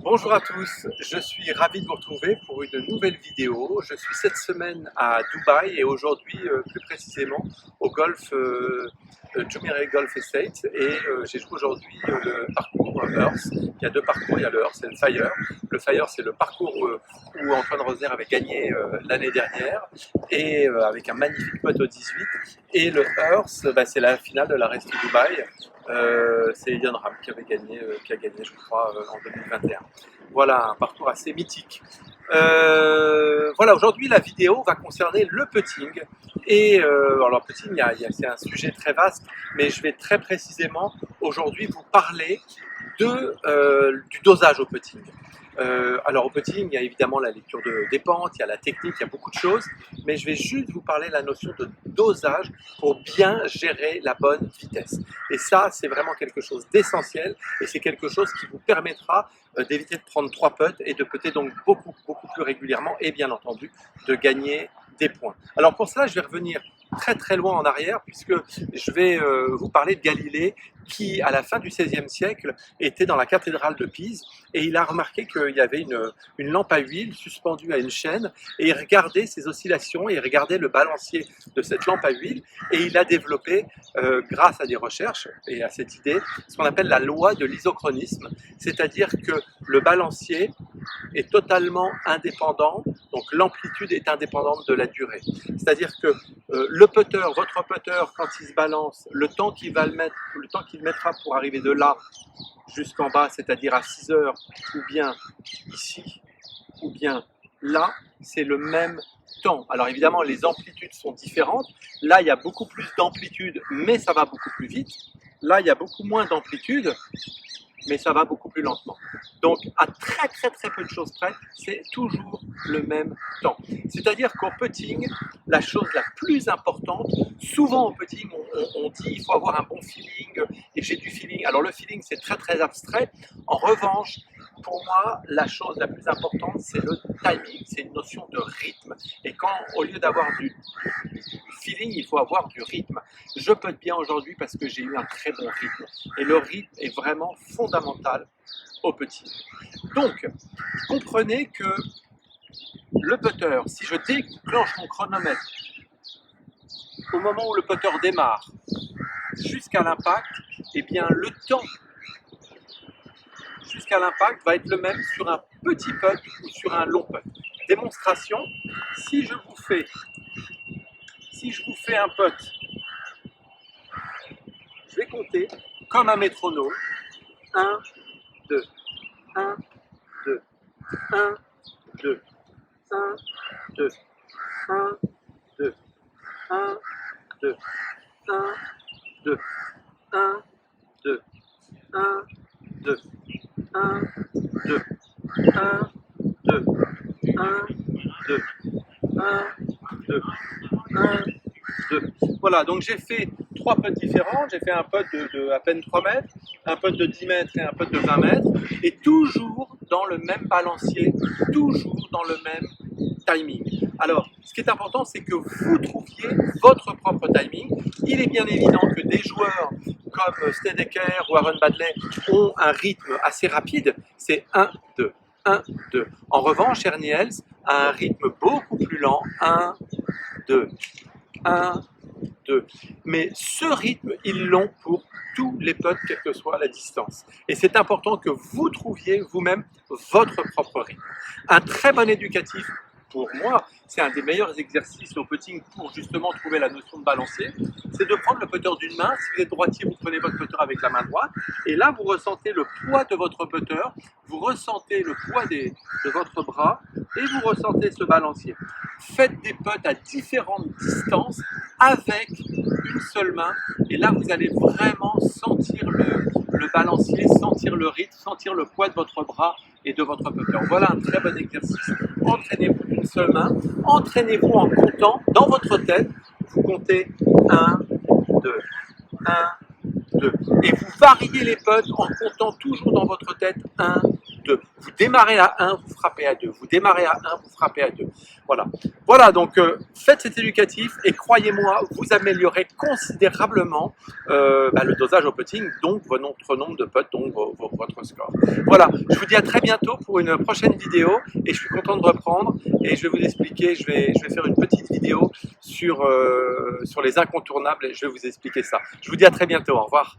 Bonjour à tous, je suis ravi de vous retrouver pour une nouvelle vidéo. Je suis cette semaine à Dubaï et aujourd'hui plus précisément au golf Jumeirah Golf Estate et j'ai joué aujourd'hui le parcours Earth. Il y a deux parcours, il y a le Earth et le Fire. Le Fire c'est le parcours où Antoine Rosner avait gagné l'année dernière et avec un magnifique putt au 18. Et le Earth c'est la finale de la Race to Dubaï. C'est Jon Rahm qui a gagné je crois en 2021. Voilà, un parcours assez mythique. Voilà, aujourd'hui la vidéo va concerner le putting. Et alors le putting, c'est un sujet très vaste, mais je vais très précisément aujourd'hui vous parler du dosage au putting. Alors au putting, il y a évidemment la lecture des pentes, il y a la technique, il y a beaucoup de choses, mais je vais juste vous parler de la notion de dosage pour bien gérer la bonne vitesse. Et ça, c'est vraiment quelque chose d'essentiel et c'est quelque chose qui vous permettra d'éviter de prendre 3 putts et de putter donc beaucoup plus régulièrement et bien entendu de gagner des points. Alors pour cela, je vais revenir très loin en arrière puisque je vais vous parler de Galilée qui, à la fin du XVIe siècle, était dans la cathédrale de Pise et il a remarqué qu'il y avait une lampe à huile suspendue à une chaîne et il regardait ces oscillations et il regardait le balancier de cette lampe à huile et il a développé, grâce à des recherches et à cette idée, ce qu'on appelle la loi de l'isochronisme, c'est-à-dire que le balancier est totalement indépendant, donc l'amplitude est indépendante de la durée. C'est-à-dire que le putter, votre putter, quand il se balance, le temps qu'il mettra pour arriver de là jusqu'en bas, c'est-à-dire à 6 heures, ou bien ici, ou bien là, c'est le même temps. Alors évidemment, les amplitudes sont différentes. Là, il y a beaucoup plus d'amplitude, mais ça va beaucoup plus vite. Là, il y a beaucoup moins d'amplitude, mais ça va beaucoup plus lentement. Donc, à très peu de choses près, c'est toujours le même temps. C'est-à-dire qu'au putting, la chose la plus importante, souvent au putting, on dit il faut avoir un bon feeling, et j'ai du feeling. Alors le feeling, c'est très abstrait. En revanche, pour moi, la chose la plus importante, c'est le timing, c'est une notion de rythme. Et quand, au lieu d'avoir du feeling, il faut avoir du rythme. Je putte bien aujourd'hui parce que j'ai eu un très bon rythme. Et le rythme est vraiment fondamental au putting. Donc, comprenez que le putter, si je déclenche mon chronomètre au moment où le putter démarre jusqu'à l'impact, eh bien le temps jusqu'à l'impact va être le même sur un petit putt ou sur un long putt. Démonstration, si je vous fais un putt, je vais compter comme un métronome. 1, 2, 1, 2, 1, 2, 1, 2, 1, 2, 1, 2, 1, 2, 1, 2, 1, 2, 1, 2, 1, 2, 1, 2, 1, 2, 1, 2. Voilà, donc j'ai fait 3 putts différents. J'ai fait un putt de à peine 3 mètres, un putt de 10 mètres et un putt de 20 mètres. Et toujours dans le même balancier, toujours dans le même timing. Alors, ce qui est important, c'est que vous trouviez votre propre timing. Il est bien évident que des joueurs comme Snedeker ou Aaron Baddeley ont un rythme assez rapide. C'est 1, 2, 1, 2. En revanche, Ernie Els a un rythme beaucoup plus lent. 1, 2, 1, 2. Mais ce rythme, ils l'ont pour tous les putts, quelle que soit la distance. Et c'est important que vous trouviez vous-même votre propre rythme. Un très bon éducatif, pour moi, c'est un des meilleurs exercices au putting pour justement trouver la notion de balancier, c'est de prendre le putter d'une main. Si vous êtes droitier, vous prenez votre putter avec la main droite, et là vous ressentez le poids de votre putter, vous ressentez le poids de votre bras, et vous ressentez ce balancier. Faites des putts à différentes distances avec une seule main, et là vous allez vraiment sentir le balancier, sentir le rythme, sentir le poids de votre bras et de votre putter. Voilà un très bon exercice. Entraînez-vous d'une seule main, entraînez-vous en comptant dans votre tête, vous comptez 1, 2, 1, 2. Et vous variez les putts en comptant toujours dans votre tête 1, 2. Vous démarrez à 1, vous frappez à 2. Vous démarrez à 1, vous frappez à 2. Voilà. Voilà, donc faites cet éducatif et croyez-moi, vous améliorez considérablement le dosage au putting, donc votre nombre de putts, donc votre score. Voilà, je vous dis à très bientôt pour une prochaine vidéo et je suis content de reprendre et je vais vous expliquer, je vais faire une petite vidéo sur les incontournables et je vais vous expliquer ça. Je vous dis à très bientôt, au revoir.